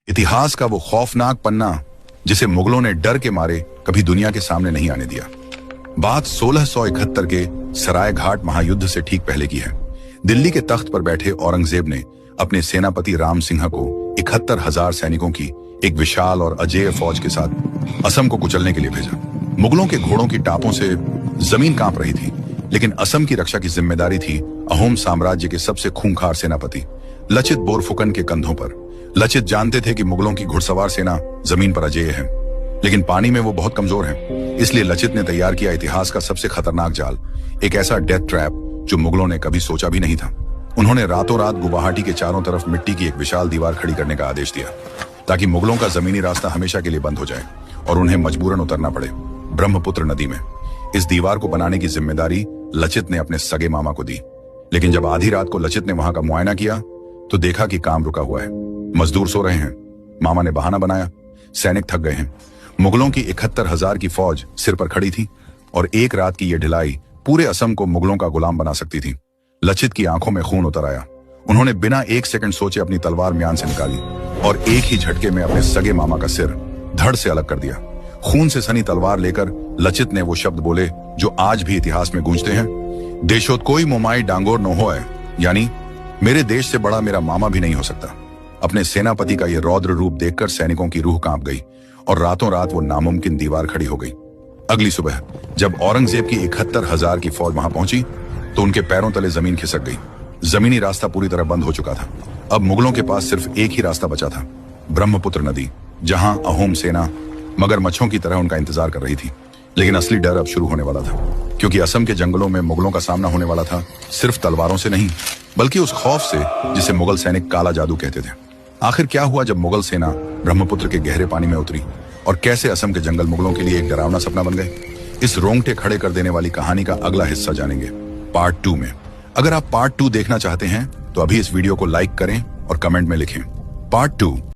इतिहास का वो खौफनाक पन्ना जिसे मुगलों ने डर के मारे कभी दुनिया के सामने नहीं आने दिया। बात 1671 के सराय घाट महायुद्ध से ठीक पहले की है। दिल्ली के तख्त पर बैठे औरंगजेब ने अपने सेनापति राम सिंह को 71,000 सैनिकों की एक विशाल और अजेय फौज के साथ असम को कुचलने के लिए भेजा। मुगलों के घोड़ों की टापों से जमीन कांप रही थी, लेकिन असम की रक्षा की जिम्मेदारी थी अहोम साम्राज्य के सबसे खूंखार सेनापति लचित बोरफुकन के कंधों पर। लचित जानते थे कि मुगलों की घुड़सवार सेना जमीन पर अजेय है, लेकिन पानी में वो बहुत कमजोर है। इसलिए लचित ने तैयार किया इतिहास का सबसे खतरनाक जाल, एक ऐसा डेथ ट्रैप जो मुगलों ने कभी सोचा भी नहीं था। उन्होंने रातों रात गुवाहाटी के चारों तरफ मिट्टी की एक विशाल दीवार खड़ी करने का आदेश दिया, ताकि मुगलों का जमीनी रास्ता हमेशा के लिए बंद हो जाए और उन्हें मजबूरन उतरना पड़े ब्रह्मपुत्र नदी में। इस दीवार को बनाने की जिम्मेदारी लचित ने अपने सगे मामा को दी। लेकिन जब आधी रात को लचित ने वहां का मुआयना किया तो देखा कि काम रुका हुआ है। मजदूर सो रहे हैं। मामा ने बहाना बनाया, सैनिक थक गए हैं। मुगलों की 71,000 की फौज सिर पर खड़ी थी और एक रात की यह ढिलाई पूरे असम को मुगलों का गुलाम बना सकती थी। लचित की आंखों में खून उतर आया। उन्होंने बिना एक सेकंड सोचे अपनी तलवार म्यान से निकाली और एक ही झटके में अपने सगे मामा का सिर धड़ से अलग कर दिया। खून से सनी तलवार लेकर लचित ने वो शब्द बोले जो आज भी इतिहास में गूंजते हैं, देशोत्कोई मोमाई डांगोर नो होए, यानी मेरे देश से बड़ा मेरा मामा भी नहीं हो सकता। अपने सेनापति का यह रौद्र रूप देखकर सैनिकों की रूह कांप गई और रातों रात वो नामुमकिन दीवार खड़ी हो गई। अगली सुबह जब औरंगजेब की 71,000 की फौज वहां पहुंची तो उनके पैरों तले जमीन खिसक गई। जमीनी रास्ता पूरी तरह बंद हो चुका था। अब मुगलों के पास सिर्फ एक ही रास्ता बचा था, ब्रह्मपुत्र नदी, जहां अहोम सेना मगरमच्छों की तरह उनका इंतजार कर रही थी। लेकिन असली डर अब शुरू होने वाला था, क्योंकि असम के जंगलों में मुगलों का सामना होने वाला था सिर्फ तलवारों से नहीं, बल्कि उस खौफ से जिसे मुगल सैनिक काला जादू कहते थे। आखिर क्या हुआ जब मुगल सेना ब्रह्मपुत्र के गहरे पानी में उतरी और कैसे असम के जंगल मुगलों के लिए एक डरावना सपना बन गए? इस रोंगटे खड़े कर देने वाली कहानी का अगला हिस्सा जानेंगे पार्ट 2 में। अगर आप पार्ट 2 देखना चाहते हैं तो अभी इस वीडियो को लाइक करें और कमेंट में लिखें पार्ट 2।